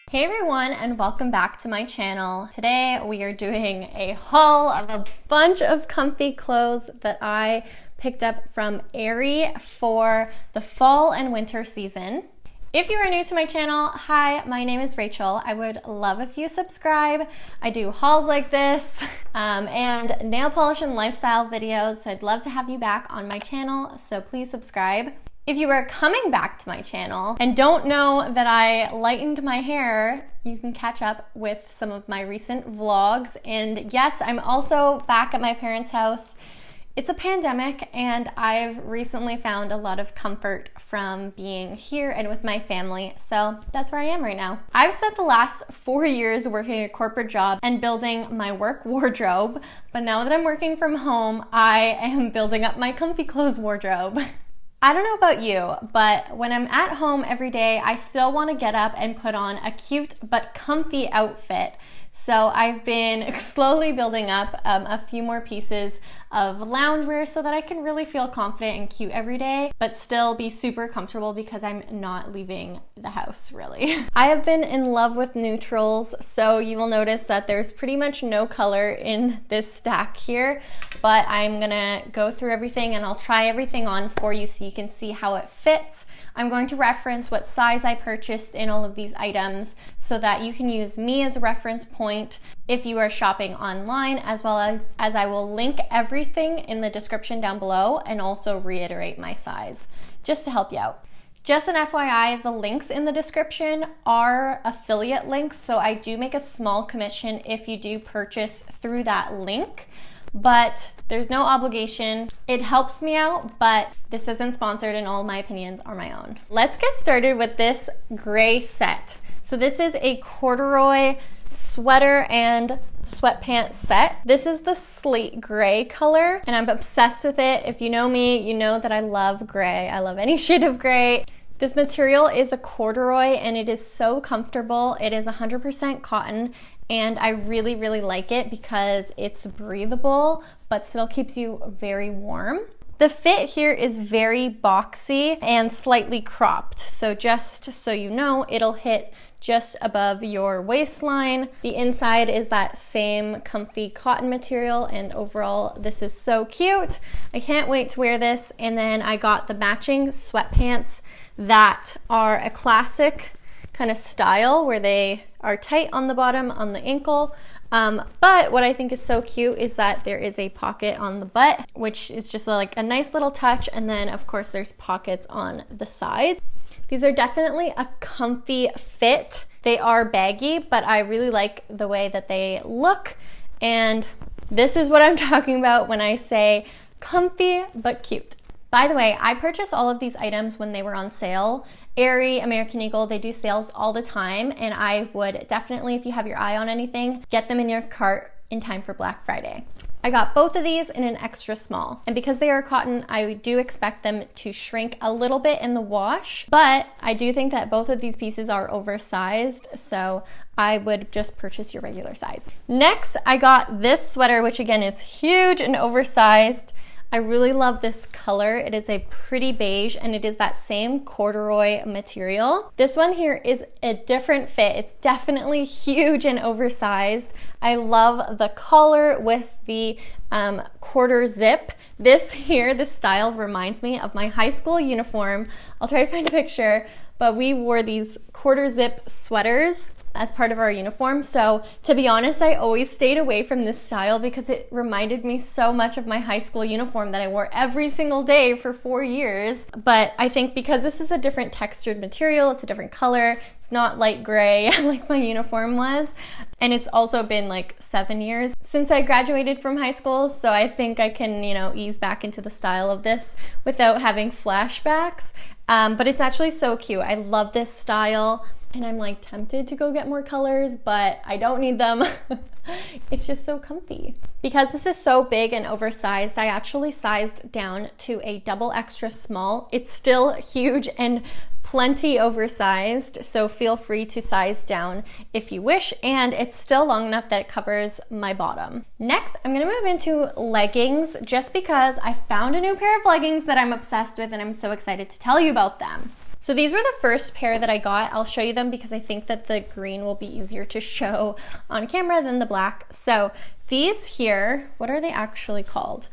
Hey everyone, and welcome back to my channel. Today we are doing a haul of a bunch of comfy clothes that I picked up from AERIE for the fall and winter season. If you are new to my channel, hi, my name is Rachel. I would love if you subscribe. I do hauls like this and nail polish and lifestyle videos, so I'd love to have you back on my channel, so please subscribe. If you are coming back to my channel and don't know that I lightened my hair, you can catch up with some of my recent vlogs. And yes, I'm also back at my parents' house. It's a pandemic and I've recently found a lot of comfort from being here and with my family, so that's where I am right now. I've spent the last 4 years working a corporate job and building my work wardrobe, but now that I'm working from home, I am building up my comfy clothes wardrobe. I don't know about you, but when I'm at home every day, I still want to get up and put on a cute but comfy outfit. So I've been slowly building up a few more pieces of loungewear so that I can really feel confident and cute every day, but still be super comfortable because I'm not leaving the house, really. I have been in love with neutrals, so you will notice that there's pretty much no color in this stack here, but I'm gonna go through everything and I'll try everything on for you so you can see how it fits. I'm going to reference what size I purchased in all of these items so that you can use me as a reference point if you are shopping online, as well as I will link everything in the description down below and also reiterate my size just to help you out. Just an FYI, the links in the description are affiliate links, so I do make a small commission if you do purchase through that link, but there's no obligation. It helps me out, but this isn't sponsored and all my opinions are my own. Let's get started with this gray set. So this is a corduroy sweater and sweatpants set. This is the slate gray color and I'm obsessed with it. If you know me, you know that I love gray. I love any shade of gray. This material is a corduroy and it is so comfortable. It is 100% cotton and I really, really like it because it's breathable but still keeps you very warm. The fit here is very boxy and slightly cropped. So just so you know, it'll hit just above your waistline. The inside is that same comfy cotton material and overall this is so cute. I can't wait to wear this. And then I got the matching sweatpants that are a classic kind of style where they are tight on the bottom, on the ankle. But what I think is so cute is that there is a pocket on the butt, which is just like a nice little touch. And then of course there's pockets on the side. These are definitely a comfy fit. They are baggy, but I really like the way that they look. And this is what I'm talking about when I say comfy but cute. By the way, I purchased all of these items when they were on sale. AERIE, American Eagle, they do sales all the time, and I would definitely, if you have your eye on anything, get them in your cart in time for Black Friday. I got both of these in an extra small, and because they are cotton, I do expect them to shrink a little bit in the wash, but I do think that both of these pieces are oversized, so I would just purchase your regular size. Next, I got this sweater, which again is huge and oversized. I really love this color. It is a pretty beige and it is that same corduroy material. This one here is a different fit. It's definitely huge and oversized. I love the collar with the quarter zip. This style reminds me of my high school uniform. I'll try to find a picture, but we wore these quarter zip sweaters as part of our uniform. So to be honest, I always stayed away from this style because it reminded me so much of my high school uniform that I wore every single day for 4 years. But I think because this is a different textured material, it's a different color, it's not light gray like my uniform was. And it's also been like 7 years since I graduated from high school. So I think I can, ease back into the style of this without having flashbacks. But it's actually so cute. I love this style. And I'm like tempted to go get more colors, but I don't need them. It's just so comfy. Because this is so big and oversized, I actually sized down to a double extra small. It's still huge and plenty oversized, so feel free to size down if you wish, and it's still long enough that it covers my bottom. Next, I'm gonna move into leggings just because I found a new pair of leggings that I'm obsessed with and I'm so excited to tell you about them. So these were the first pair that I got. I'll show you them because I think that the green will be easier to show on camera than the black. So these here, what are they actually called?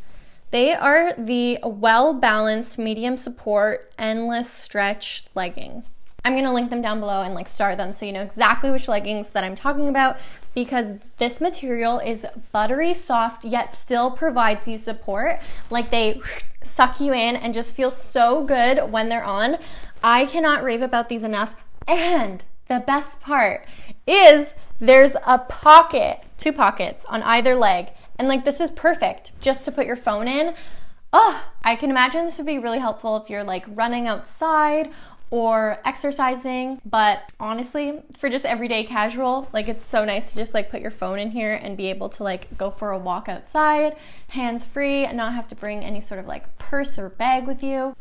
They are the well-balanced medium support endless stretch legging. I'm gonna link them down below and like star them so you know exactly which leggings that I'm talking about, because this material is buttery soft yet still provides you support. Like they suck you in and just feel so good when they're on. I cannot rave about these enough. And the best part is there's a pocket, 2 pockets on either leg. And like this is perfect just to put your phone in. Oh, I can imagine this would be really helpful if you're like running outside or exercising, but honestly, for just everyday casual, like it's so nice to just like put your phone in here and be able to like go for a walk outside, hands-free, and not have to bring any sort of like purse or bag with you.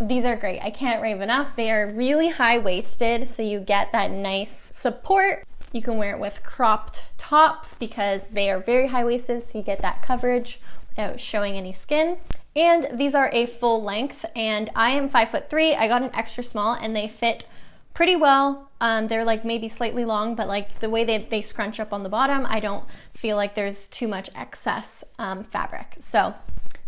These are great. I can't rave enough. They are really high-waisted, so you get that nice support. You can wear it with cropped tops because they are very high-waisted, so you get that coverage without showing any skin. And these are a full length, and I am 5'3". I got an extra small and they fit pretty well. They're like maybe slightly long, but like the way they scrunch up on the bottom, I don't feel like there's too much excess fabric. So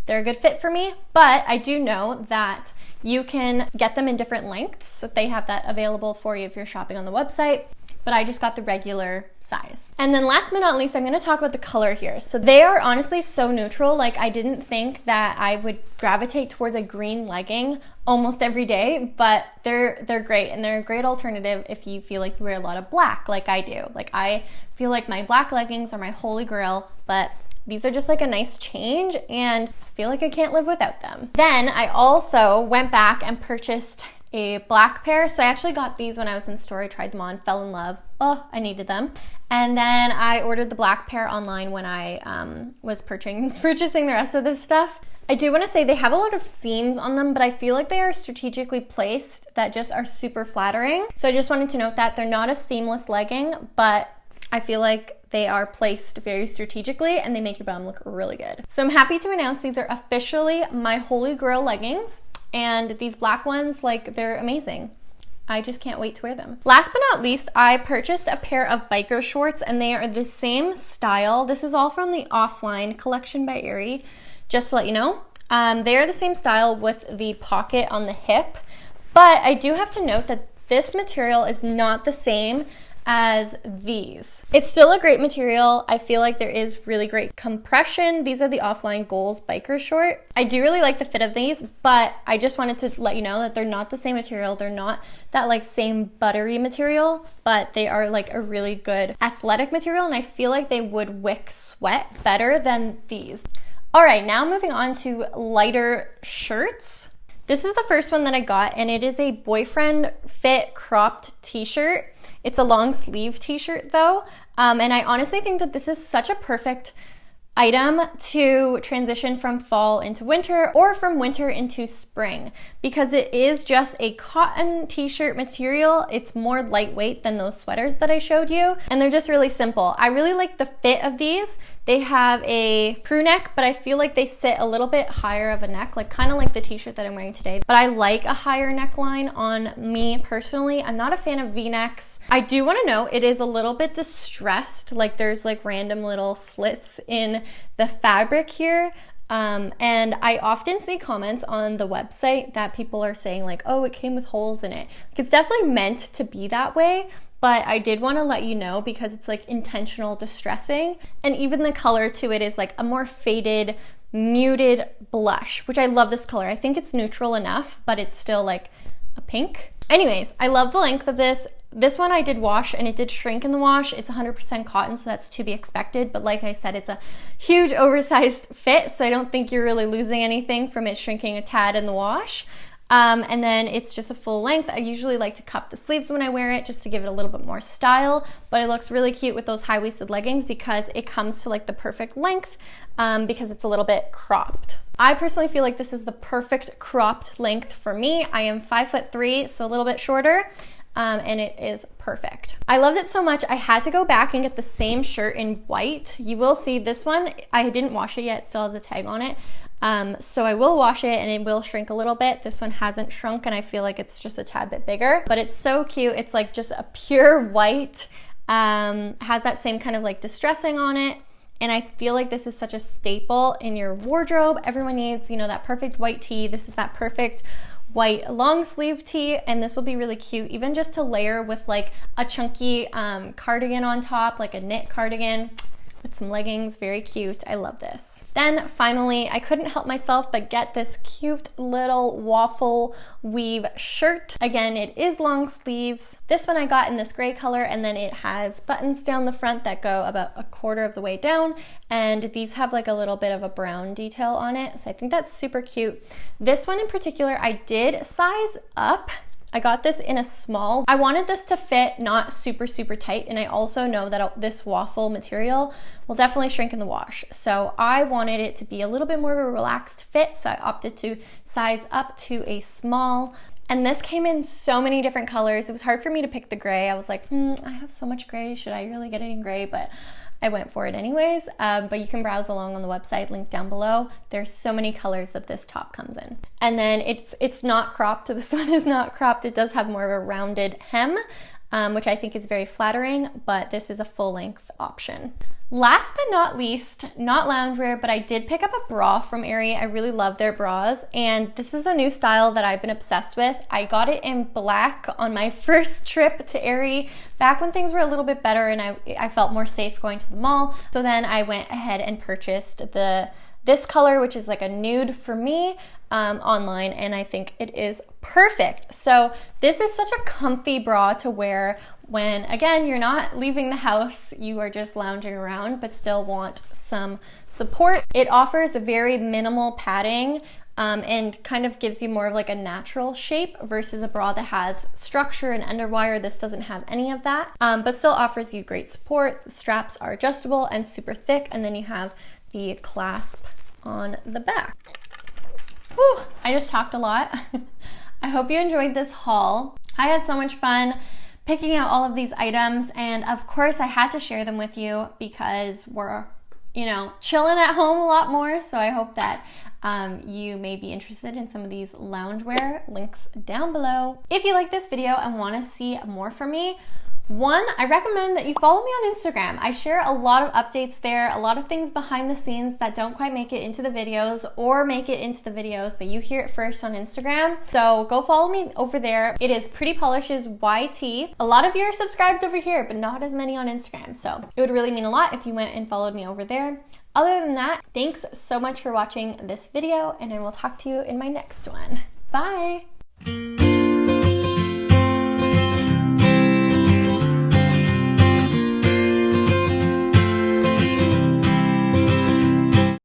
they're a good fit for me, but I do know that you can get them in different lengths. They have that available for you if you're shopping on the website, but I just got the regular size. And then last but not least, I'm gonna talk about the color here. So they are honestly so neutral. Like I didn't think that I would gravitate towards a green legging almost every day, but they're great, and they're a great alternative if you feel like you wear a lot of black like I do. Like I feel like my black leggings are my holy grail, but these are just like a nice change and I feel like I can't live without them. Then I also went back and purchased a black pair. So I actually got these when I was in store. I tried them on, fell in love. Oh, I needed them. And then I ordered the black pair online when I was purchasing the rest of this stuff. I do want to say they have a lot of seams on them, but I feel like they are strategically placed that just are super flattering. So I just wanted to note that they're not a seamless legging, but I feel like they are placed very strategically and they make your bum look really good. So I'm happy to announce these are officially my holy grail leggings, and these black ones, like they're amazing. I just can't wait to wear them. Last but not least, I purchased a pair of biker shorts, and they are the same style. This is all from the Offline collection by AERIE, just to let you know. They are the same style with the pocket on the hip, but I do have to note that this material is not the same as these. It's still a great material. I feel like there is really great compression. These are the Offline Goals biker short. I do really like the fit of these, but I just wanted to let you know that they're not the same material. They're not that like same buttery material, but they are like a really good athletic material, and I feel like they would wick sweat better than these. All right, now moving on to lighter shirts. This is the first one that I got, and it is a boyfriend fit cropped t-shirt. It's a long sleeve t-shirt though, and I honestly think that this is such a perfect item to transition from fall into winter or from winter into spring, because it is just a cotton t-shirt material. It's more lightweight than those sweaters that I showed you, and they're just really simple. I really like the fit of these. They have a crew neck, but I feel like they sit a little bit higher of a neck, like kind of like the t-shirt that I'm wearing today. But I like a higher neckline on me personally. I'm not a fan of V-necks. I do want to know it is a little bit distressed, like there's like random little slits in the fabric here. And I often see comments on the website that people are saying like, oh, it came with holes in it. Like, it's definitely meant to be that way. But I did want to let you know because it's like intentional distressing. And even the color to it is like a more faded, muted blush, which I love this color. I think it's neutral enough, but it's still like a pink. Anyways, I love the length of this. This one I did wash and it did shrink in the wash. It's 100% cotton, so that's to be expected. But like I said, it's a huge oversized fit, so I don't think you're really losing anything from it shrinking a tad in the wash. And then it's just a full length. I usually like to cup the sleeves when I wear it just to give it a little bit more style, but it looks really cute with those high-waisted leggings because it comes to like the perfect length because it's a little bit cropped. I personally feel like this is the perfect cropped length for me. I am 5'3", so a little bit shorter. And it is perfect. I loved it so much, I had to go back and get the same shirt in white. You will see this one, I didn't wash it yet, it still has a tag on it. So I will wash it and it will shrink a little bit. This one hasn't shrunk and I feel like it's just a tad bit bigger, but it's so cute. It's like just a pure white, has that same kind of like distressing on it. And I feel like this is such a staple in your wardrobe. Everyone needs, you know, that perfect white tee. This is that perfect white long sleeve tee, and this will be really cute even just to layer with like a chunky cardigan on top, like a knit cardigan with some leggings. Very cute. I love this. Then finally, I couldn't help myself but get this cute little waffle weave shirt. Again, it is long sleeves. This one I got in this gray color, and then it has buttons down the front that go about a quarter of the way down, and these have like a little bit of a brown detail on it, so I think that's super cute. This one in particular, I did size up. I got this in a small. I wanted this to fit not super tight, and I also know that this waffle material will definitely shrink in the wash. So I wanted it to be a little bit more of a relaxed fit, so I opted to size up to a small. And this came in so many different colors. It was hard for me to pick the gray. I was like, I have so much gray. Should I really get it in gray? But I went for it anyways, but you can browse along on the website, link down below. There's so many colors that this top comes in. And then it's not cropped. This one is not cropped. It does have more of a rounded hem, which I think is very flattering, but this is a full length option. Last but not least, not loungewear, but I did pick up a bra from AERIE. I really love their bras, and this is a new style that I've been obsessed with. I got it in black on my first trip to AERIE, back when things were a little bit better and I felt more safe going to the mall. So then I went ahead and purchased this color, which is like a nude for me, online, and I think it is perfect. So this is such a comfy bra to wear when, again, you're not leaving the house, you are just lounging around, but still want some support. It offers a very minimal padding, and kind of gives you more of like a natural shape versus a bra that has structure and underwire. This doesn't have any of that, but still offers you great support. The straps are adjustable and super thick, and then you have the clasp on the back. Whew, I just talked a lot. I hope you enjoyed this haul. I had so much fun picking out all of these items, and of course I had to share them with you because we're, you know, chilling at home a lot more. So I hope that you may be interested in some of these loungewear. Links down below. If you like this video and want to see more from me, one, I recommend that you follow me on Instagram. I share a lot of updates there, a lot of things behind the scenes that don't quite make it into the videos or make it into the videos, but you hear it first on Instagram. So go follow me over there. It is prettypolishes YT. A lot of you are subscribed over here, but not as many on Instagram. So it would really mean a lot if you went and followed me over there. Other than that, thanks so much for watching this video, and I will talk to you in my next one. Bye.